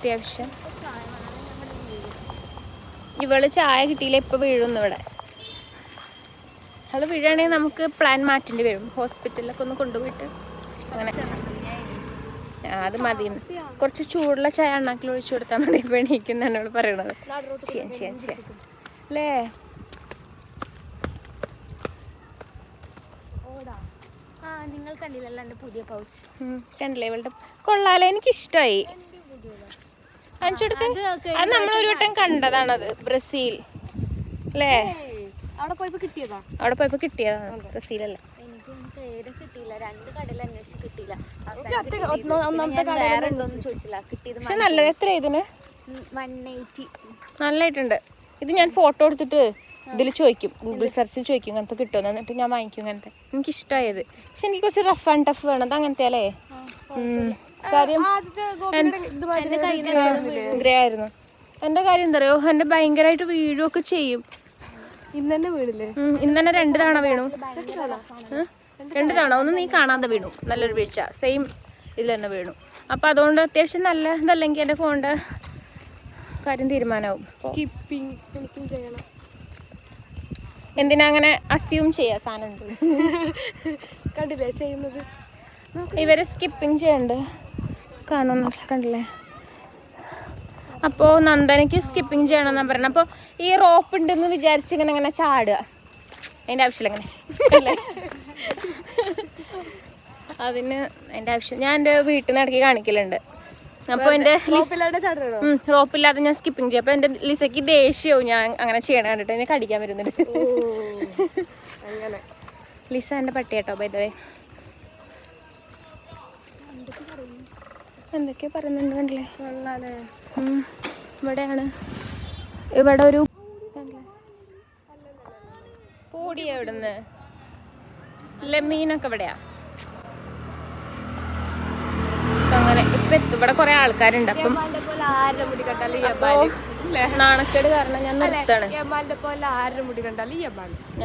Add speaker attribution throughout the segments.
Speaker 1: അത്യാവശ്യം. ഇവള് ചായ കിട്ടിയില്ല, ഇപ്പൊ വീഴുന്നു ഇവിടെ. അവള് വീഴുകയാണെങ്കിൽ നമുക്ക് പ്ലാൻ മാറ്റേണ്ടി വരും, ഹോസ്പിറ്റലിലൊക്കെ ഒന്ന് കൊണ്ടുപോയിട്ട് അങ്ങനെ. അത് മതി, കുറച്ച് ചൂടുള്ള ചായ അണ്ണാക്കിൽ ഒഴിച്ചു കൊടുത്താൽ മതി. ഇപ്പൊ എണീക്കുന്നതാണ് അവള് പറയണത്. അല്ലേ
Speaker 2: നിങ്ങൾ കണ്ടില്ലല്ലോ എൻ്റെ പുതിയ പൗച്ച്?
Speaker 1: കണ്ടില്ലേ ഇവളുടെ? കൊള്ളാലോ, എനിക്കിഷ്ടമായി. അത് നമ്മളൊരു വട്ടം കണ്ടതാണത്, ബ്രസീൽ അല്ലേ?
Speaker 2: അവിടെ പോയപ്പോ
Speaker 1: കിട്ടിയതാണ് ബ്രസീലല്ലേ?
Speaker 2: കിട്ടിയില്ല, 2 കടയിൽ അന്വേഷിച്ച് കിട്ടിയില്ല.
Speaker 1: പക്ഷെ നല്ലത്. എത്ര ഇതിന്?
Speaker 2: 180.
Speaker 1: നല്ലതായിട്ടുണ്ട്. ഇത് ഞാൻ ഫോട്ടോ എടുത്തിട്ട് ഇതിൽ ചോദിക്കും, ഗൂഗിൾ സെർച്ചിൽ ചോദിക്കും ഇങ്ങനത്തെ കിട്ടുമെന്ന്. എന്നിട്ട് ഞാൻ വാങ്ങിക്കും ഇങ്ങനത്തെ. എനിക്കിഷ്ടമായത്. പക്ഷെ എനിക്ക് കുറച്ച് റഫ് ആൻഡ് ടഫ് വേണം. അത് അങ്ങനത്തെ അല്ലേ? കാര്യം ഗ്രേ ആയിരുന്നു. എൻ്റെ കാര്യം എന്താ പറയുക, എൻ്റെ ഭയങ്കരമായിട്ട് വീഴുകയൊക്കെ ചെയ്യും. ഇന്ന് തന്നെ 2 തവണ വീണു. 2 തവണ. ഒന്ന് നീ കാണാതെ വീണു, നല്ലൊരു വീഴ്ച. സെയിം ഇതിൽ തന്നെ വീണു. അപ്പം അതുകൊണ്ട് അത്യാവശ്യം നല്ല ഇതല്ലെങ്കിൽ എൻ്റെ ഫോണിൻ്റെ കാര്യം തീരുമാനമാവും.
Speaker 2: എനിക്കും ചെയ്യണം.
Speaker 1: എന്തിനാ അങ്ങനെ അസ്യൂം ചെയ്യാ? സാധനം ഉണ്ട്,
Speaker 2: കണ്ടില്ലേ ചെയ്യുന്നത്?
Speaker 1: ഇവര് സ്കിപ്പിങ് ചെയ്യണ്ട്, കാണുന്നില്ല, കണ്ടില്ലേ? അപ്പോൾ നന്ദനയ്ക്ക് സ്കിപ്പിങ് ചെയ്യണമെന്നാണ് പറയുന്നത്. അപ്പോൾ ഈ റോപ്പ് ഉണ്ടെന്ന് വിചാരിച്ച് ഇങ്ങനെ ചാടുക, അതിൻ്റെ ആവശ്യമില്ല. ഇങ്ങനെ അല്ലേ? അതിൻ്റെ ആവശ്യം ഞാൻ എൻ്റെ വീട്ടിൽ നിന്ന് ഇടയ്ക്ക് കാണിക്കലുണ്ട്. അപ്പോൾ എൻ്റെ റോപ്പില്ലാതെ ഞാൻ സ്കിപ്പിങ് ചെയ്യും. അപ്പോൾ എൻ്റെ ലിസയ്ക്ക് ദേഷ്യവും ഞാൻ അങ്ങനെ ചെയ്യണ കണ്ടിട്ട്. എന്നെ കടിക്കാൻ വരുന്നുണ്ട്. ലിസ എൻ്റെ പട്ടി കേട്ടോ, ബൈ ദ വേ. എന്തൊക്കെയോ പറയുന്നുണ്ട്, കണ്ടില്ലേ? ഇവിടെയാണ്, ഇവിടെ ഒരു പൊടിയാ. ഇവിടുന്ന് ലെമീനൊക്കെ ഇവിടെയാ. അങ്ങനെ ഇപ്പൊ ഇവിടെ കുറെ ആൾക്കാരുണ്ട്. അപ്പം നാണക്കേട് കാരണം ഞാൻ നിർത്താണ്.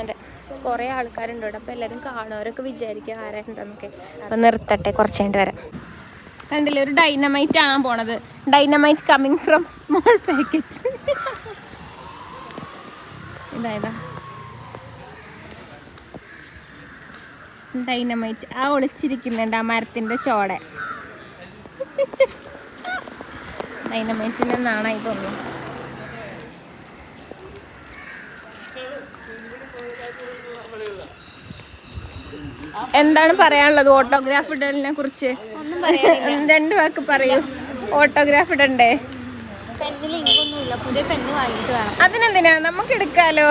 Speaker 1: അതെ, കുറെ ആൾക്കാരുണ്ട് ഇവിടെ. അപ്പൊ എല്ലാരും കാണുന്നവരൊക്കെ വിചാരിക്കും ആരാ എന്താന്നൊക്കെ. അപ്പൊ നിർത്തട്ടെ, കുറച്ച് കഴിഞ്ഞിട്ട് വരാം. കണ്ടില്ലേ, ഒരു ഡൈനമൈറ്റ് ആണ് പോണത്. Dynamite coming from small packets. ഇതായതാ ഡൈനമൈറ്റ്. ആ ഒളിച്ചിരിക്കുന്നുണ്ട് ആ മരത്തിന്റെ ചോട. ഡൈനമൈറ്റിന്റെ നാണായി തോന്നുന്നു. എന്താണ് പറയാനുള്ളത് ഓട്ടോഗ്രാഫ് ഇടലിനെ കുറിച്ച്? 2 വാക്ക് പറയൂ. ഓട്ടോഗ്രാഫ് ഇടണ്ടേ? അതിനെന്തിനാ, നമുക്ക് എടുക്കാലോ.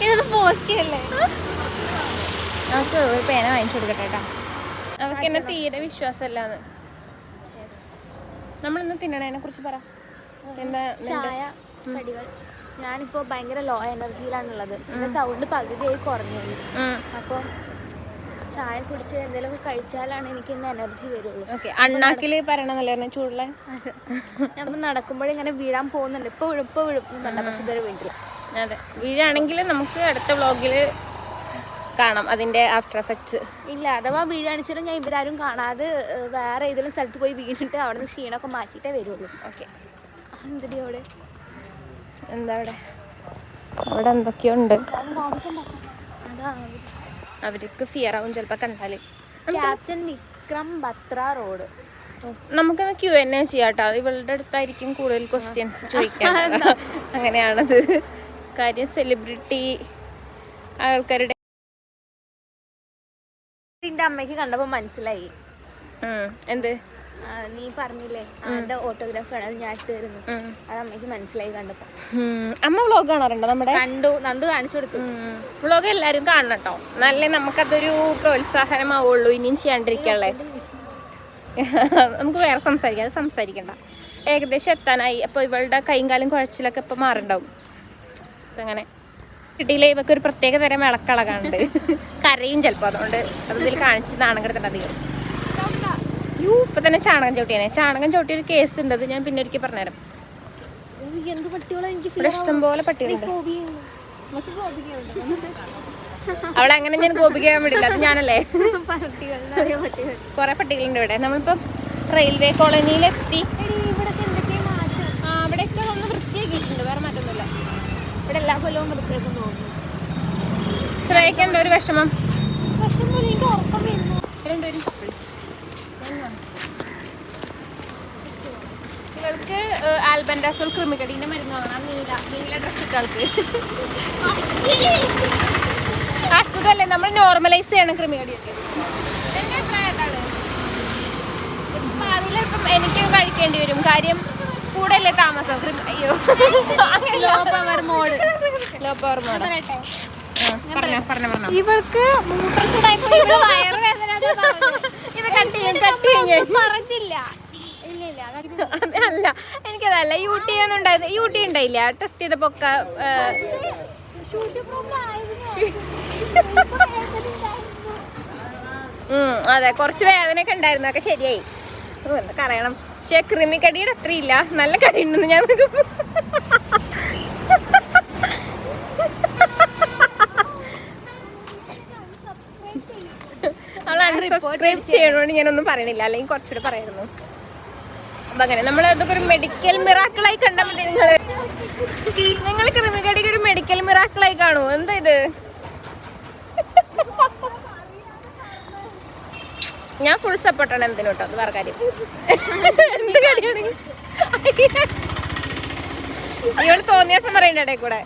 Speaker 2: ഇതൊന്ന് പോസ്റ്റ് ചെയ്യല്ലേ?
Speaker 1: നമുക്ക് ഒരു പേന വാങ്ങിച്ചു കൊടുക്കട്ടെ കേട്ടോ. അവർക്ക് എന്നെ തീരെ വിശ്വാസമല്ലാന്ന്. നമ്മളിന്ന് തിന്നണതിനെ കുറിച്ച് പറ. എന്താ?
Speaker 2: ചായ, കടികൾ. ഞാനിപ്പോൾ ഭയങ്കര ലോ എനർജിയിലാണുള്ളത്. എൻ്റെ സൗണ്ട് പകുതിയായി കുറഞ്ഞു. അപ്പോൾ ചായ കുടിച്ച് എന്തെങ്കിലുമൊക്കെ കഴിച്ചാലാണ് എനിക്ക് ഇന്ന് എനർജി വരുള്ളൂ.
Speaker 1: ഓക്കെ, അണ്ണാക്കിൽ പറയണമെന്നല്ലേ ചൂടുള്ള?
Speaker 2: നമ്മൾ നടക്കുമ്പോഴിങ്ങനെ വീഴാൻ പോകുന്നുണ്ട്. ഇപ്പോൾ വീഴും പക്ഷെ ഇതുവരെ വീട്ടില്ല.
Speaker 1: അതെ, വീഴാണെങ്കിൽ നമുക്ക് അടുത്ത വ്ളോഗിൽ കാണാം അതിൻ്റെ ആഫ്റ്റർ എഫക്ട്സ്.
Speaker 2: ഇല്ല, അഥവാ വീഴാണിച്ചാലും ഞാൻ ഇവരാരും കാണാതെ വേറെ ഏതെങ്കിലും സ്ഥലത്ത് പോയി വീണിട്ട് അവിടെ നിന്ന് ക്ഷീണമൊക്കെ മാറ്റിയിട്ടേ വരുള്ളൂ.
Speaker 1: ഓക്കെ,
Speaker 2: എന്തിടി അവിടെ?
Speaker 1: എന്താ അവിടെ എന്തൊക്കെയുണ്ട്.
Speaker 2: അതാ
Speaker 1: അവർക്ക് ഫിയർ ആവും ചിലപ്പോൾ കണ്ടാൽ.
Speaker 2: Captain Vikram Batra road.
Speaker 1: നമുക്കത് Q&A ചെയ്യാട്ടോ. ഇവളുടെ അടുത്തായിരിക്കും കൂടുതൽ ക്വസ്റ്റ്യൻസ് ചോദിക്കാൻ. അങ്ങനെയാണത് കാര്യം. സെലിബ്രിറ്റി ആൾക്കാരുടെ
Speaker 2: നിന്റെ അമ്മയ്ക്ക് കണ്ടപ്പോൾ മനസ്സിലായി.
Speaker 1: എന്ത്?
Speaker 2: നീ പറഞ്ഞില്ലേ ആരുടെ ഓട്ടോഗ്രാഫ് ആണ്, അത് ഞാൻ ഇട്ട് തരുന്നു. അത് അമ്മയ്ക്ക് മനസ്സിലായി കണ്ടപ്പോൾ.
Speaker 1: അമ്മ വ്ളോഗ് കാണാറുണ്ടോ? നമ്മുടെ
Speaker 2: നന്ദു കാണിച്ചു കൊടുത്തു.
Speaker 1: വ്ളോഗ് എല്ലാവരും കാണണം കേട്ടോ, നല്ല നമുക്കതൊരു പ്രോത്സാഹനമാവുള്ളൂ ഇനിയും ചെയ്യാണ്ടിരിക്കല്ലേ. നമുക്ക് വേറെ സംസാരിക്കണ്ട. ഏകദേശം എത്താനായി. അപ്പോൾ ഇവളുടെ കൈയും കാലും കുഴച്ചിലൊക്കെ ഇപ്പം മാറുണ്ടാവും. അപ്പം അങ്ങനെ കിട്ടിയില്ലേ, ഇവർക്ക് ഒരു പ്രത്യേക തരം ഇളക്കളകാണ്ട് കരയും ചിലപ്പോൾ. അതുകൊണ്ട് അതിൽ കാണിച്ച് നാണം കിടത്തേണ്ട അധികം. ഇപ്പം തന്നെ ചാണകം ചവിട്ടിയ ഒരു കേസ് ഉണ്ട്. അത് ഞാൻ പിന്നെ ഒരിക്കൽ പറഞ്ഞുതരാം. ഇവിടെ ഇഷ്ടംപോലെ പട്ടികളുണ്ട്. അവളങ്ങനെ ഞാൻ ഗോപിക്കാൻ വിടില്ല, അത് ഞാനല്ലേ. കുറെ പട്ടികളുണ്ട് ഇവിടെ. നമ്മളിപ്പം റെയിൽവേ കോളനിയിലെത്തി.
Speaker 2: ഇവിടെ എല്ലാ കൊല്ലവും വൃത്തിയാക്കും തോന്നുന്നു.
Speaker 1: ശ്രേയക്ക് എന്തോ ഒരു വിഷമം.
Speaker 2: പക്ഷെ എനിക്ക് ഉറക്കം വരുന്നു.
Speaker 1: രണ്ടുപേരും ഇവൾക്ക് ആൽബൻഡാസോൾ കൃമികടീൻ്റെ മരുന്ന് വാങ്ങണം. നീല ഡ്രസ് ഇട്ട ആൾക്ക് അസുഖമല്ലേ, നമ്മൾ നോർമലൈസ് ചെയ്യണം കൃമികടിയൊക്കെ. അതിലിപ്പം എനിക്ക് കഴിക്കേണ്ടി വരും, കാര്യം കൂടെ അല്ലേ താമസം. അയ്യോ ലോ പവർ മോഡ്.
Speaker 2: ഇവൾക്ക് മൂത്രച്ചുടായപ്പോൾ വയറുവേദന
Speaker 1: ഇത് കട്ട് ചെയ്യാൻ
Speaker 2: പറഞ്ഞില്ല. ഇല്ല
Speaker 1: അല്ല, എനിക്കതല്ല. യൂട്ടി ഉണ്ടായില്ല ടെസ്റ്റ് ചെയ്തപ്പോ ഒക്കെ. അതെ, കുറച്ച് വേദനയൊക്കെ ഉണ്ടായിരുന്നു, ഒക്കെ ശരിയായി. എന്തൊക്കെ അറിയണം. പക്ഷെ കൃമിക്കടിയുടെ അത്രയില്ല, നല്ല കടി ഉണ്ടെന്ന് ഞാൻ അവൾ അൺസബ്സ്ക്രൈബ് ചെയ്യണോണ്ട് ഞാനൊന്നും പറയണില്ല, അല്ലെങ്കിൽ കുറച്ചുകൂടെ പറയായിരുന്നു. അപ്പൊ അങ്ങനെ നമ്മൾ അതൊക്കെ ഒരു മെഡിക്കൽ മിറാക്കിളായി കണ്ടാൽ മതി. നിങ്ങൾ കൃമികടിക്ക് ഒരു മെഡിക്കൽ മിറാക്കിളായി കാണൂ. എന്താ ഇത്? ഞാൻ ഫുൾ സപ്പോർട്ടാണ് എന്തിനോട്ടോ, അത് വേറെ കാര്യം. എന്ത് കടിയാണെങ്കിൽ ഇവള് തോന്നിയ ദിവസം പറയണ്ട ഇടയിൽ കൂടെ.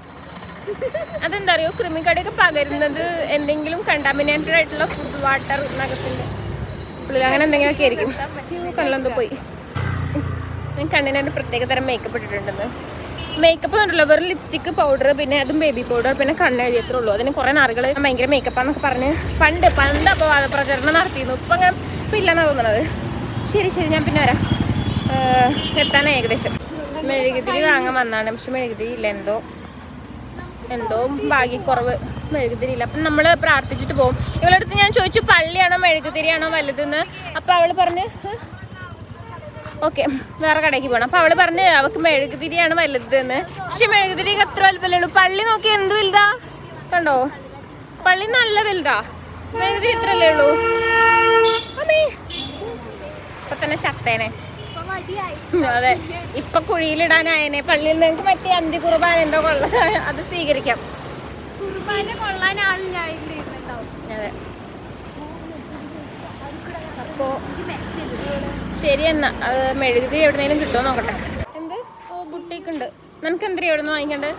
Speaker 1: അതെന്താ അറിയോ, കൃമികടിയൊക്കെ പകരുന്നത് എന്തെങ്കിലും കണ്ടാമിനേറ്റഡ് ആയിട്ടുള്ള ഫുഡ്, വാട്ടർ, നഖത്തിന്റെ ഉള്ളിൽ അങ്ങനെ എന്തെങ്കിലുമൊക്കെ ആയിരിക്കും. കണ്ണെന്തോ പോയി. ഞാൻ കണ്ണിന് പ്രത്യേക തരം മേക്കപ്പ് ഇട്ടിട്ടുണ്ടെന്ന്. മേക്കപ്പ് ഉണ്ടല്ലോ, വെറും ലിപ്സ്റ്റിക്ക്, പൗഡർ, പിന്നെ അതും ബേബി പൗഡർ, പിന്നെ കണ്ണ് എഴുതിയത്രേ ഉള്ളൂ. അതിന് കുറേ നാളുകൾ ഭയങ്കര മേക്കപ്പാന്നൊക്കെ പറഞ്ഞ് പണ്ട് അപവാദ പ്രചരണം നടത്തിയിരുന്നു. ഇപ്പം അങ്ങനെ ഇപ്പം ഇല്ലെന്നാണ് തോന്നുന്നത്. ശരി ഞാൻ പിന്നെ വരാം. എത്താനാണ് ഏകദേശം. മെഴുകുതിരി വാങ്ങാൻ വന്നാണ്, പക്ഷെ മെഴുകുതിരി ഇല്ല. എന്തോ ഭാഗ്യക്കുറവ്, മെഴുകുതിരി ഇല്ല. അപ്പം നമ്മൾ പ്രാർത്ഥിച്ചിട്ട് പോകും. ഇവളടുത്ത് ഞാൻ ചോദിച്ചു പള്ളിയാണോ മെഴുകുതിരിയാണോ വലുതെന്ന്. അപ്പം അവൾ പറഞ്ഞ് ഓക്കെ വേറെ കടയ്ക്ക് പോകണം. അപ്പോൾ അവൾ പറഞ്ഞ് അവൾക്ക് മെഴുകുതിരിയാണ് വലുതെന്ന്. പക്ഷെ മെഴുകുതിരി അത്ര വലുപ്പമല്ലേ ഉള്ളൂ. പള്ളി നോക്കി എന്ത് വലുതാ കണ്ടോ, പള്ളി നല്ല വലുതാ, മെഴുകുതിരി ഇത്രല്ലേ ഉള്ളൂ. അമ്മേ ഇപ്പൊ തന്നെ ചത്തേനെ. അതെ, ഇപ്പൊ കുഴിയിലിടാനായനെ. പള്ളിയിൽ നിങ്ങൾക്ക് മറ്റേ അന്തി കുർബാന എന്തോ കൊള്ളാൻ, അത് സ്വീകരിക്കാം. അതെ, അപ്പോ ശരി എന്നാ. അത് മെഴുകുതിരി എവിടെന്നെങ്കിലും കിട്ടുമോ നോക്കട്ടെ. എന്ത് ബുട്ടീക്ക് ഉണ്ട്, നിനക്ക് എന്തിനാ എവിടെ നിന്ന് വാങ്ങിക്കണ്ടത്?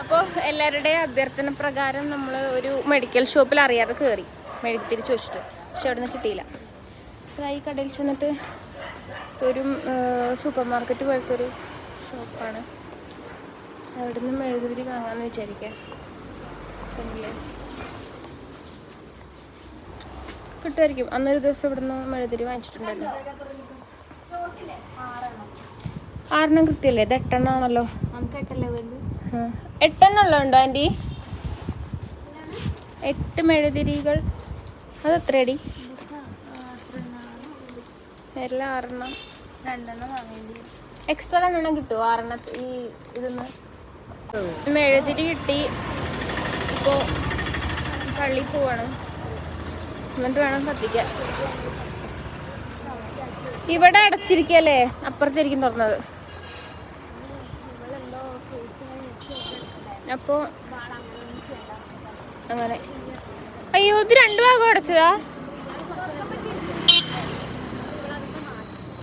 Speaker 1: അപ്പോൾ എല്ലാവരുടെയും അഭ്യർത്ഥന പ്രകാരം നമ്മൾ ഒരു മെഡിക്കൽ ഷോപ്പിൽ അറിയാതെ കയറി മെഴുകുതിരി ചോദിച്ചിട്ട്, പക്ഷെ അവിടെ നിന്ന് കിട്ടിയില്ല. ഈ കടയിൽ ചെന്നിട്ട് ഒരു സൂപ്പർ മാർക്കറ്റ് പോലത്തെ ഒരു ഷോപ്പാണ്, അവിടെ നിന്ന് മെഴുകുതിരി വാങ്ങാമെന്ന് വിചാരിക്കാം. കിട്ടുമായിരിക്കും. അന്നൊരു ദിവസം ഇവിടെ നിന്ന് മെഴുകുതിരി വാങ്ങിച്ചിട്ടുണ്ടായിരുന്നു. 6 കൃത്യമല്ലേ? ഇത് 8 ആണല്ലോ. 8 ഉള്ളതുണ്ടോ ആൻറ്റി? 8 മെഴുകുതിരികൾ. അത് എത്രയടി? എല്ലാം 6 2 വാങ്ങേണ്ടി. എക്സ്ട്രാ 2 കിട്ടുമോ 6 ഈ ഇതൊന്ന്? മെഴുകുതിരി കിട്ടി. ഇപ്പോൾ പള്ളിയിൽ പോവാണ്, എന്നിട്ട് വേണം കത്തിക്കാൻ. ഇവിടെ അടച്ചിരിക്കല്ലേ, അപ്പുറത്തായിരിക്കും തുറന്നത്. അപ്പോൾ അങ്ങനെ. അയ്യോ, ഇത് 2 ഭാഗം അടച്ചതാ.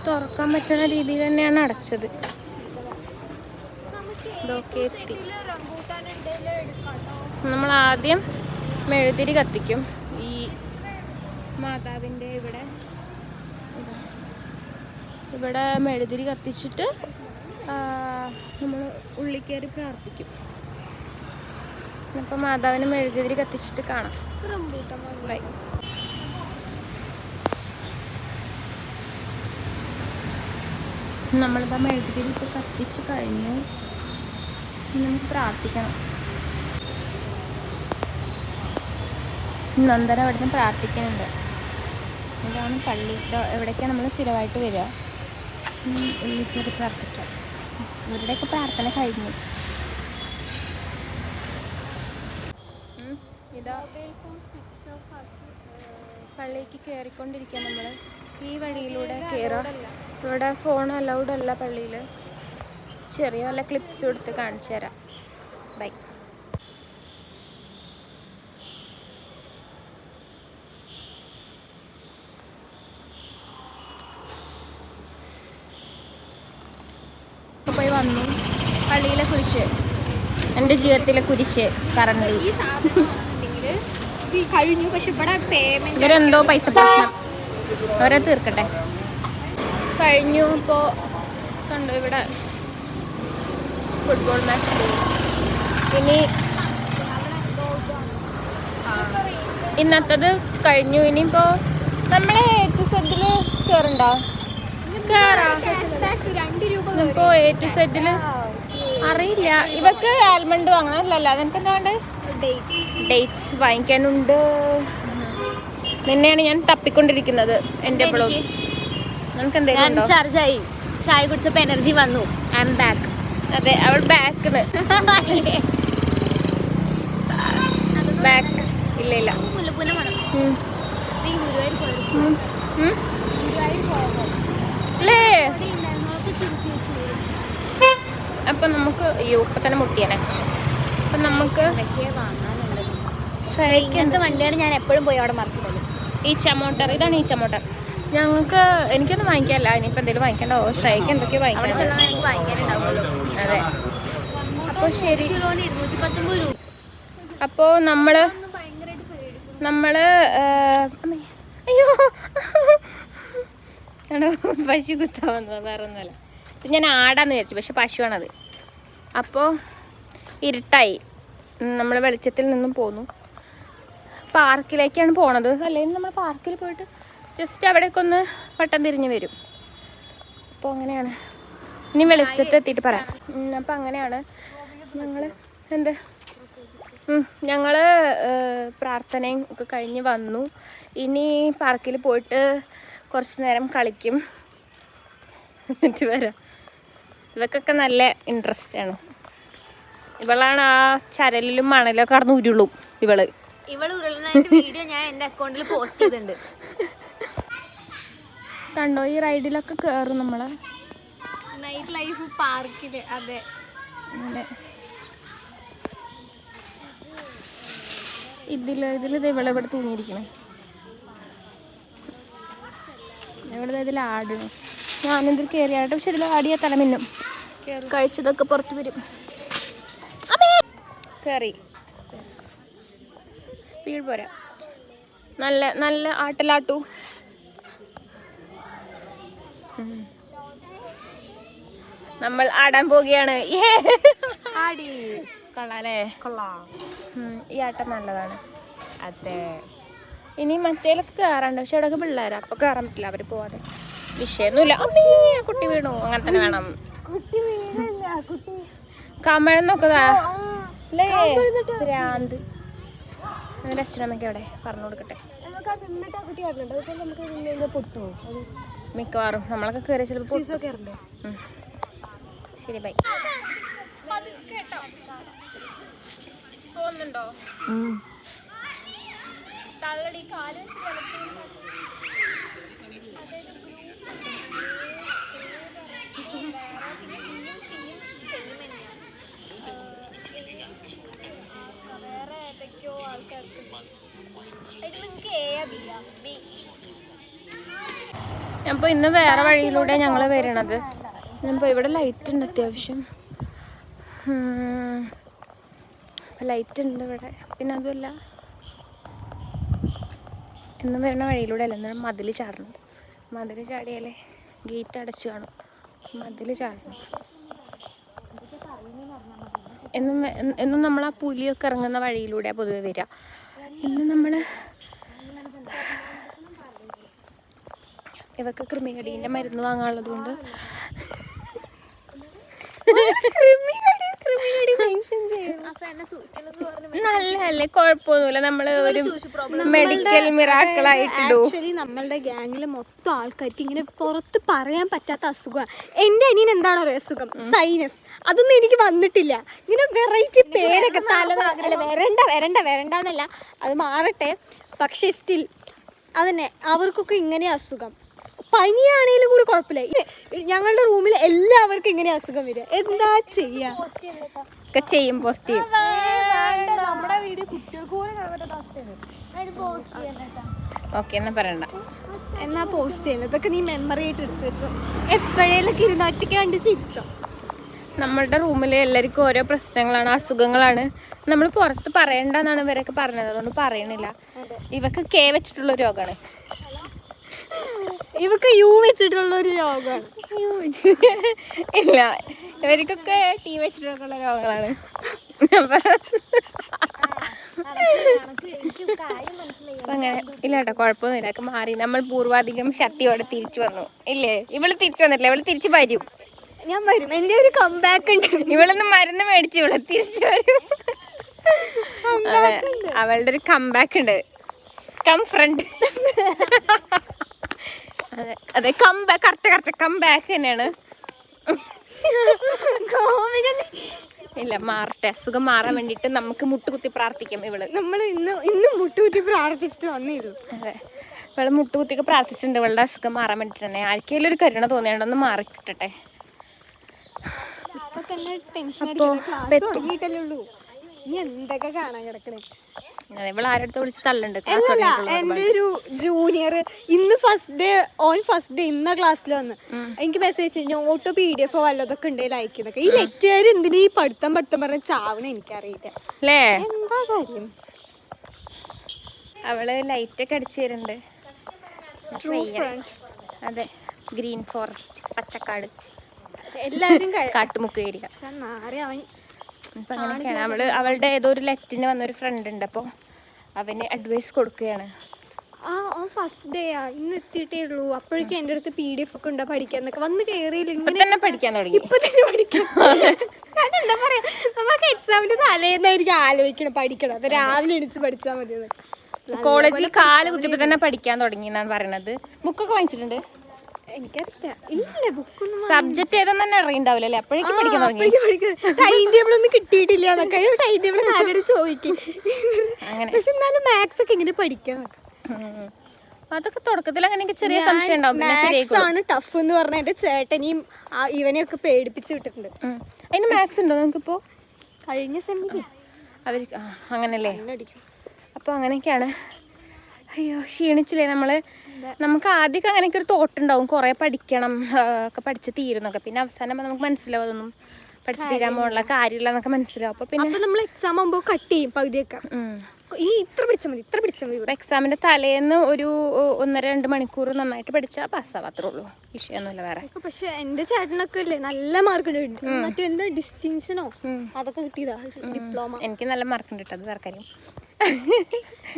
Speaker 1: തുറക്കാൻ പറ്റുന്ന രീതിയിൽ തന്നെയാണ് അടച്ചത്. ഇതൊക്കെ എത്തി. നമ്മൾ ആദ്യം മെഴുകുതിരി കത്തിക്കും. ഈ മാതാവിൻ്റെ ഇവിടെ മെഴുകുതിരി കത്തിച്ചിട്ട് നമ്മൾ ഉള്ളിൽ കയറി പ്രാർത്ഥിക്കും. അപ്പോൾ മാതാവിന് മെഴുകുതിരി കത്തിച്ചിട്ട് കാണാം. ബൈ. നമ്മളിപ്പോൾ മെഴുകുതിരി ഇപ്പോൾ കത്തിച്ച് കഴിഞ്ഞു. നമുക്ക് പ്രാർത്ഥിക്കണം. നന്ദന അവിടെ നിന്ന് പ്രാർത്ഥിക്കുന്നുണ്ട്. ഇതാണ് പള്ളി. എവിടേക്കാണ് നമ്മൾ സ്ഥിരമായിട്ട് വരിക. ഉള്ളിൽ കയറി പ്രാർത്ഥിക്കാം. ഇവരുടെയൊക്കെ പ്രാർത്ഥന കഴിഞ്ഞു. ഇതാ പള്ളിക്ക് കയറിക്കൊണ്ടിരിക്കുക. നമ്മൾ ഈ വഴിയിലൂടെ കയറാം. ഇവിടെ ഫോൺ അലൗഡ് അല്ല പള്ളിയിൽ. ചെറിയ വല്ല ക്ലിപ്സ് എടുത്ത് കാണിച്ചു തരാം. ബൈ. വന്നു. പള്ളിയിലെ കുരിശ്, എൻ്റെ ജീവിതത്തിലെ കുരിശ് കറണ്ട്.
Speaker 2: ഈ സാധനം കഴിഞ്ഞു. പക്ഷെ ഇവിടെ പേയ്മെന്റ്
Speaker 1: ഇവരെന്തോ പൈസ പ്രശ്നം, അവരെ തീർക്കട്ടെ. കഴിഞ്ഞു. ഇപ്പോൾ കണ്ടു ഇവിടെ ഫുട്ബോൾ മാച്ച്. ഇനി ഇന്നത്തത് കഴിഞ്ഞു. ഇനിയിപ്പോൾ നമ്മളെ A to Z കയറുണ്ടോ? കയറാം. ഇപ്പോൾ A to Z അറിയില്ല. ഇവക്ക് ആൽമണ്ട് വാങ്ങാനല്ലോ, അതെനിക്ക് എന്താ വേണ്ടത്? ഡേറ്റ്സ് വാങ്ങിക്കാനുണ്ട്. നിന്നെയാണ് ഞാൻ തപ്പിക്കൊണ്ടിരിക്കുന്നത് എൻ്റെ ബ്ലോഗ്. നമുക്ക് എന്തെങ്കിലും
Speaker 2: ചാർജായി. ചായ കുടിച്ചപ്പോൾ എനർജി വന്നു. I M back.
Speaker 1: അതെ, അവൾ ബാക്കിന് ബാക്ക് ഇല്ല ഇല്ല.
Speaker 2: മുല്ലപ്പൂനെ വേണം. നീ ഗുരുവായൂർ പോയത്
Speaker 1: അല്ലേ? അപ്പം നമുക്ക് അയ്യോ ഇപ്പം തന്നെ മുട്ടിയനെ. അപ്പം നമുക്ക്
Speaker 2: ഇങ്ങനത്തെ വണ്ടിയാണ് ഞാൻ എപ്പോഴും പോയി അവിടെ മറിച്ചിട്ടത്.
Speaker 1: ഈച്ച മോട്ടർ, ഇതാണ് ഈച്ച മോട്ടർ. ഞങ്ങൾക്ക് എനിക്കൊന്നും വാങ്ങിക്കാനല്ല, ഇനിയിപ്പോൾ എന്തെങ്കിലും വാങ്ങിക്കണ്ടോ? ഷ്രൈക്ക് എന്തൊക്കെയോ വാങ്ങിക്കാൻ.
Speaker 2: എനിക്ക് വാങ്ങിക്കാനുണ്ടാവുമല്ലോ.
Speaker 1: അതെ. അപ്പോൾ ശരി.
Speaker 2: 219 രൂപ.
Speaker 1: അപ്പോൾ നമ്മൾ അയ്യോ കണ്ടോ, പശു കുത്താൻ വന്നത്, വേറെ ഒന്നുമല്ല. ഇപ്പം ഞാൻ ആടാന്ന് വിചാരിച്ചു, പക്ഷെ പശുവാണത്. അപ്പോൾ ഇരുട്ടായി. നമ്മൾ വെളിച്ചത്തിൽ നിന്നും പോന്നു. പാർക്കിലേക്കാണ് പോണത്. അല്ലെങ്കിൽ നമ്മൾ പാർക്കിൽ പോയിട്ട് ജസ്റ്റ് അവിടേക്ക് ഒന്ന് വട്ടം തിരിഞ്ഞ് വരും. അപ്പോൾ അങ്ങനെയാണ്. ഇനി വെളിച്ചത്ത് എത്തിയിട്ട് പറയാം. അപ്പം അങ്ങനെയാണ് ഞങ്ങൾ പ്രാർത്ഥനയും ഒക്കെ കഴിഞ്ഞ് വന്നു. ഇനി പാർക്കിൽ പോയിട്ട് കുറച്ച് നേരം കളിക്കും, എന്നിട്ട് വരാം. ഇവക്കൊക്കെ നല്ല ഇൻട്രസ്റ്റ് ആണ്. ഇവളാണ് ആ ചരലിലും മണലൊക്കെ കടന്ന് ഉരുളും. ഇവള്
Speaker 2: ഉരുളുന്നതിന്റെ വീഡിയോ ഞാൻ എൻ്റെ അക്കൗണ്ടിൽ പോസ്റ്റ് ചെയ്തിട്ടുണ്ട്.
Speaker 1: കണ്ടോ, ഈ റൈഡിലൊക്കെ കയറും നമ്മൾ.
Speaker 2: നൈറ്റ് ലൈഫ് പാർക്കിൽ. അതെ
Speaker 1: അതെ. ഇതിൽ ഇവിടെ തൂങ്ങിയിരിക്കണേ. ഇതിൽ ആടണം. ഞാനിതിൽ കയറിയാട്ടെ, പക്ഷെ ഇതിൽ ആടിയ തല മിന്നും. കഴിച്ചതൊക്കെ പുറത്ത് വരും. കയറി സ്പീഡ് പോരാ. നല്ല നല്ല ആട്ടലാട്ടു. നമ്മൾ ആടാൻ പോവുകയാണ്. കൊള്ളാല്ലേ? ഈ ആട്ടം നല്ലതാണ്. അതെ. ഇനി മറ്റേലൊക്കെ കയറാണ്ട്, പക്ഷെ അവിടെയൊക്കെ പിള്ളേരാ, അപ്പോൾ കയറാൻ പറ്റില്ല. അവർ പോവാതെ. വിഷയമൊന്നുമില്ല. അമ്മേ കുട്ടി വീണു. അങ്ങനെ തന്നെ വേണം. കമഴ്ന്നൊക്കെതാ അല്ലേ? ഭ്രാന്ത്. അതിൻ്റെ അച്ഛനമ്മയ്ക്ക് അവിടെ പറഞ്ഞു കൊടുക്കട്ടെ. മിക്കവാറും നമ്മളൊക്കെ കയറിയ ചിലപ്പോൾ ശരി. ബൈ. പോകുന്നുണ്ടോ? തള്ളടി കാല്
Speaker 2: വേറെ ഏതൊക്കെയോ ആൾക്കാർക്ക്. ഇത് നിങ്ങൾക്ക് എ ബി ബി.
Speaker 1: അപ്പോൾ ഇന്ന് വേറെ വഴിയിലൂടെ ഞങ്ങൾ വരണത്. ഇപ്പോൾ ഇവിടെ ലൈറ്റ് ഉണ്ട് അത്യാവശ്യം. ലൈറ്റ് ഉണ്ട് ഇവിടെ. പിന്നെ അതുമല്ല, എന്നും വരുന്ന വഴിയിലൂടെ അല്ല, എന്നാലും മതിൽ ചാടണം. മതിൽ ചാടിയാലേ ഗേറ്റ് അടച്ചു കാണും. മതിൽ ചാടണം. എന്നും നമ്മൾ ആ പുലിയൊക്കെ ഇറങ്ങുന്ന വഴിയിലൂടെയാണ് പൊതുവെ വരിക. ഇന്ന് നമ്മൾ ഇവക്ക് കൃമികടീൻ്റെ മരുന്ന് വാങ്ങാനുള്ളത് കൊണ്ട് നല്ലല്ലേ, കുഴപ്പമൊന്നുമില്ല. നമ്മൾ ഒരു മെഡിക്കൽ മിറാക്കിളായിട്ടിടൂ.
Speaker 2: ആക്ച്വലി നമ്മളുടെ ഗ്യാങ്ങിലെ മൊത്തം ആൾക്കാർക്ക് ഇങ്ങനെ പുറത്ത് പറയാൻ പറ്റാത്ത അസുഖമാണ്. എൻ്റെ അനിയൻ എന്താണോ ഒരു അസുഖം, സൈനസ്. അതൊന്നും എനിക്ക് വന്നിട്ടില്ല. ഇങ്ങനെ വെറൈറ്റി പേരൊക്കെ തലവേദന വരണ്ടെന്നല്ല, അത് മാറട്ടെ. പക്ഷേ സ്റ്റിൽ അതന്നെ അവർക്കൊക്കെ ഇങ്ങനെ അസുഖം. പനിയാണെങ്കിലും കൂടി കുഴപ്പമില്ല. ഞങ്ങളുടെ റൂമിൽ എല്ലാവർക്കും ഇങ്ങനെ അസുഖം വരിക. എന്താ ചെയ്യാ?
Speaker 1: ചെയ്യും പോസ്റ്റ് ചെയ്യും.
Speaker 2: നമ്മുടെ വീഡിയോ കുട്ടികൾക്ക്
Speaker 1: ഓക്കെ, എന്നാ പറയണ്ട.
Speaker 2: എന്നാ പോസ്റ്റ് ചെയ്യണം. ഇതൊക്കെ നീ മെമ്മറി ആയിട്ട് എടുത്തു വെച്ചോ. എപ്പോഴേലൊക്കെ ഇരുന്ന് ഒറ്റയ്ക്ക് കണ്ട് ചിരിച്ചോ.
Speaker 1: നമ്മളുടെ റൂമിൽ എല്ലാവർക്കും ഓരോ പ്രശ്നങ്ങളാണ്, അസുഖങ്ങളാണ്. നമ്മൾ പുറത്ത് പറയണ്ടെന്നാണ് ഇവരൊക്കെ പറഞ്ഞത്, അതുകൊണ്ട് പറയണില്ല. ഇവക്ക് കെ വെച്ചിട്ടുള്ള രോഗമാണ്,
Speaker 2: ഇവക്ക് യു വെച്ചിട്ടുള്ള ഒരു രോഗമാണ്.
Speaker 1: ഇല്ല, ഇവർക്കൊക്കെ ടി വെച്ചിട്ടുള്ള രോഗങ്ങളാണ്. അങ്ങനെ ഇല്ല കേട്ടോ, കുഴപ്പമൊന്നുമില്ല, ഒക്കെ മാറി. നമ്മൾ പൂർവാധികം ശക്തിയോടെ തിരിച്ചു വന്നു. ഇല്ലേ, ഇവള് തിരിച്ചു വന്നിട്ടില്ല, ഇവള് തിരിച്ചു വരും.
Speaker 2: ഞാൻ വരും, എൻ്റെ ഒരു കംബാക്ക് ഉണ്ട്.
Speaker 1: ഇവളൊന്ന് മരുന്ന് മേടിച്ചു, ഇവള് തിരിച്ചു വരും. അവളുടെ ഒരു കംബാക്ക് ഉണ്ട്, കം ഫ്രണ്ട്. അതെ അതെ, കംബാക്ക്, കറക്റ്റ് കംബാക്ക് തന്നെയാണ്. ഇല്ല, മാറട്ടെ, അസുഖം മാറാൻ വേണ്ടിട്ട് നമുക്ക് മുട്ടുകുത്തി പ്രാർത്ഥിക്കാം.
Speaker 2: നമ്മൾ ഇന്ന് മുട്ടുകുത്തി പ്രാർത്ഥിച്ചിട്ട് വന്നിരുന്നു.
Speaker 1: അതെ, ഇവള് മുട്ടുകുത്തിയൊക്കെ പ്രാർത്ഥിച്ചിട്ടുണ്ട് ഇവളുടെ അസുഖം മാറാൻ വേണ്ടിട്ട് തന്നെ. ആർക്കെങ്കിലും ഒരു കരുണ തോന്നിയാണ്ടൊന്ന് മാറി കിട്ടട്ടെ.
Speaker 2: ഇനി എന്തൊക്കെ കാണാൻ കിടക്കണേ.
Speaker 1: ഇവൾ ആരടുത്ത് വിളിച്ച് തള്ളുണ്ട്.
Speaker 2: എൻ്റെ ഒരു ജൂനിയർ ഇന്ന് ഫസ്റ്റ് ഡേ ഇന്ന ക്ലാസ്സിൽ വന്ന് എനിക്ക് മെസ്സേജ് നോട്ടോ PDF വല്ലതൊക്കെ ഉണ്ടെങ്കിൽ അയക്കുന്നൊക്കെ. ഈ ലെറ്റർ എന്തിനാ ഈ പഠിത്തം പറഞ്ഞ ചാവണ എനിക്കറിയില്ല
Speaker 1: അല്ലേ,
Speaker 2: എന്താ കാര്യം.
Speaker 1: അവള് ലൈറ്റൊക്കെ അടിച്ചു തരുന്നുണ്ട്. അതെ, ഗ്രീൻ ഫോറസ്റ്റ്, പച്ചക്കാട്,
Speaker 2: എല്ലാവരും
Speaker 1: കാട്ടുമുക്ക് ഏരിയ. ഇപ്പം അങ്ങനെയൊക്കെയാണ്. അവളുടെ ഏതോ ഒരു ലെറ്റിന് വന്നൊരു ഫ്രണ്ട് ഉണ്ട്, അപ്പോൾ അവന് അഡ്വൈസ് കൊടുക്കുകയാണ്.
Speaker 2: ഫസ്റ്റ് ഡേ ഇന്ന് എത്തിയിട്ടേ ഉള്ളൂ, അപ്പോഴേക്കും എൻ്റെ അടുത്ത് PDF ഒക്കെ ഉണ്ടോ പഠിക്കാന്നൊക്കെ വന്ന് കയറിയില്ല.
Speaker 1: ഇപ്പം തന്നെ പഠിക്കാൻ തുടങ്ങി.
Speaker 2: ഇപ്പൊ തന്നെ പഠിക്കാം. എന്താ പറയാ, നമ്മൾക്ക് എക്സാമിന്റെ തലേന്നായിരിക്കും ആലോചിക്കണം പഠിക്കണം, അത് രാവിലെ എണിച്ച് പഠിച്ചാൽ മതി.
Speaker 1: കോളേജിൽ കാല് കുത്തിയപ്പോൾ തന്നെ പഠിക്കാൻ തുടങ്ങി എന്നാണ് പറയണത്. ബുക്കൊക്കെ വാങ്ങിച്ചിട്ടുണ്ട്.
Speaker 2: എനിക്കറിയില്ല, ഇല്ല ബുക്കൊന്നും.
Speaker 1: സബ്ജക്ട് ഏതെന്ന് തന്നെ അറിയണ്ടാവില്ല അല്ലേ, അപ്പോഴേക്കും പഠിക്കാൻ തുടങ്ങി.
Speaker 2: ടൈം ടേബിൾ ഒന്നും കിട്ടിയിട്ടില്ല എന്നൊക്കെ ടൈം ടേബിൾ കാലടി ചോദിക്കും. പക്ഷെ എന്നാലും മാത്സ് ഒക്കെ ഇങ്ങനെ പഠിക്കാം.
Speaker 1: അതൊക്കെ തുടക്കത്തിൽ അങ്ങനെയൊക്കെ ചെറിയ സംശയം ഉണ്ടാവും.
Speaker 2: മാത്സ് ആണ് ടഫ് എന്ന് പറഞ്ഞ എന്റെ ചേട്ടനെയും ഇവനെയൊക്കെ പേടിപ്പിച്ച് വിട്ടിട്ടുണ്ട്.
Speaker 1: അതിന് മാത്സ് ഉണ്ടോ നമുക്കിപ്പോ?
Speaker 2: കഴിഞ്ഞ സെമ്മില്
Speaker 1: അവർ അങ്ങനല്ലേ. അപ്പോൾ അങ്ങനെയൊക്കെയാണ്. അയ്യോ, ക്ഷീണിച്ചില്ലേ നമ്മള്. നമുക്ക് ആദ്യമൊക്കെ അങ്ങനെയൊക്കെ ഒരു തോട്ടുണ്ടാവും, കുറേ പഠിക്കണം, ഒക്കെ പഠിച്ച് തീരുന്നൊക്കെ. പിന്നെ അവസാനം നമുക്ക് മനസ്സിലാവും അതൊന്നും പഠിച്ച് തീരാൻ പോലുള്ള കാര്യമില്ല എന്നൊക്കെ മനസ്സിലാവും. അപ്പോൾ പിന്നെ
Speaker 2: നമ്മൾ എക്സാം ആകുമ്പോൾ കട്ട് ചെയ്യും പകുതിയൊക്കെ. ഇനി ഇത്ര പഠിച്ചാൽ മതി.
Speaker 1: എക്സാമിൻ്റെ തലേന്ന് ഒരു 1-2 മണിക്കൂർ നന്നായിട്ട് പഠിച്ചാൽ പാസ്സാവും, അത്രേ ഉള്ളൂ, വിഷയമൊന്നുമില്ല വേറെ.
Speaker 2: പക്ഷെ എൻ്റെ ചേട്ടനൊക്കെ ഇല്ലേ നല്ല മാർക്ക് ഉണ്ട്, മറ്റേ എന്താ ഡിസ്റ്റിങ്ഷനോ അതൊക്കെ കിട്ടിയതാ, ഡിപ്ലോമ.
Speaker 1: എനിക്ക് നല്ല മാർക്ക് ഉണ്ട് കേട്ടോ, അത് വേറെ കാര്യം.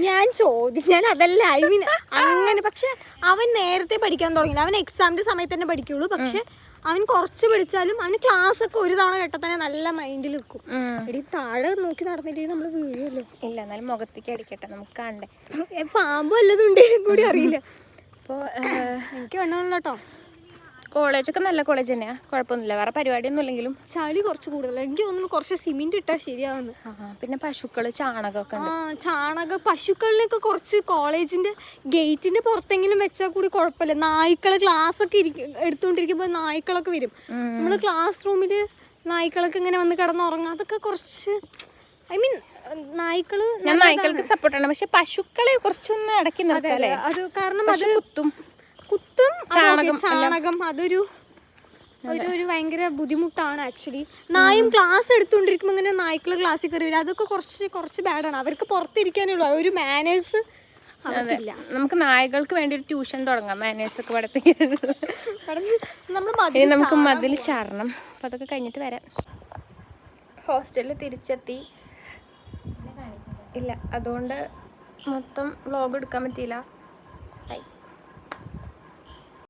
Speaker 2: ഞാൻ അതല്ല, ഐ മീൻ അങ്ങനെ. പക്ഷെ അവൻ നേരത്തെ പഠിക്കാൻ തുടങ്ങില്ല, അവൻ എക്സാമിന്റെ സമയത്ത് തന്നെ പഠിക്കുള്ളൂ. പക്ഷെ അവൻ കുറച്ച് പഠിച്ചാലും അവന് ക്ലാസ് ഒക്കെ ഒരു തവണ കേട്ടാൽ തന്നെ നല്ല മൈൻഡിൽ നിൽക്കും. എടി താഴെ നോക്കി നടന്നിട്ട് നമ്മൾ വീഴുമല്ലോ.
Speaker 1: ഇല്ല, എന്നാലും മുഖത്തേക്ക് അടിക്കട്ടെ, നമുക്ക് കാണണ്ടേ.
Speaker 2: പാമ്പ് വല്ലതും ഉണ്ടെങ്കിലും കൂടി അറിയില്ല.
Speaker 1: അപ്പോൾ
Speaker 2: എനിക്ക് വേണമല്ലോ കേട്ടോ.
Speaker 1: കോളേജൊക്കെ നല്ല കോളേജ് തന്നെയാണ്, കുഴപ്പമൊന്നുമില്ല, വേറെ പരിപാടിയൊന്നും ഇല്ലെങ്കിലും.
Speaker 2: ചളി കുറച്ച് കൂടുതൽ, എനിക്ക് തോന്നുന്നു കുറച്ച് സിമെന്റ് ഇട്ടാൽ ശരിയാവുന്നു.
Speaker 1: പിന്നെ പശുക്കള്, ചാണകമൊക്കെ ഉണ്ട്.
Speaker 2: പശുക്കളിലൊക്കെ കുറച്ച് കോളേജിന്റെ ഗേറ്റിന്റെ പുറത്തെങ്കിലും വെച്ചാൽ കൂടി കുഴപ്പമില്ല. നായ്ക്കള് ക്ലാസ് ഒക്കെ എടുത്തുകൊണ്ടിരിക്കുമ്പോൾ നായ്ക്കളൊക്കെ വരും. നമ്മള് ക്ലാസ് റൂമില് നായ്ക്കളൊക്കെ ഇങ്ങനെ വന്ന് കിടന്നുറങ്ങും, അതൊക്കെ കുറച്ച് ഐ മീൻ
Speaker 1: ഞാൻ നായ്ക്കൾക്ക് സപ്പോർട്ടാണ്. പക്ഷെ പശുക്കളെ കുറച്ചൊന്ന് അടക്കി നിർത്തല്ലേ,
Speaker 2: അത് കാരണം അത് കുത്തും ചാണകം അതൊരു ഒരു ഭയങ്കര ബുദ്ധിമുട്ടാണ് ആക്ച്വലി. നായും ക്ലാസ് എടുത്തുകൊണ്ടിരിക്കുമ്പോൾ ഇങ്ങനെ നായ്ക്കള് ക്ലാസ്സിൽ കയറി വരും, അതൊക്കെ കുറച്ച് ബാഡാണ്. അവർക്ക് പുറത്തിരിക്കാനുള്ള ഒരു മാനേഴ്സ് അവർക്കില്ല.
Speaker 1: നമുക്ക് നായകൾക്ക് വേണ്ടി ഒരു ട്യൂഷൻ തുടങ്ങാം, മാനേഴ്സ് ഒക്കെ പഠിപ്പിക്കുന്നത്. നമുക്ക് മതിൽ ചാടണം, അപ്പം അതൊക്കെ കഴിഞ്ഞിട്ട് വരാം. ഹോസ്റ്റലിൽ തിരിച്ചെത്തി. ഇല്ല, അതുകൊണ്ട് മൊത്തം വ്ളോഗ് എടുക്കാൻ പറ്റിയില്ല.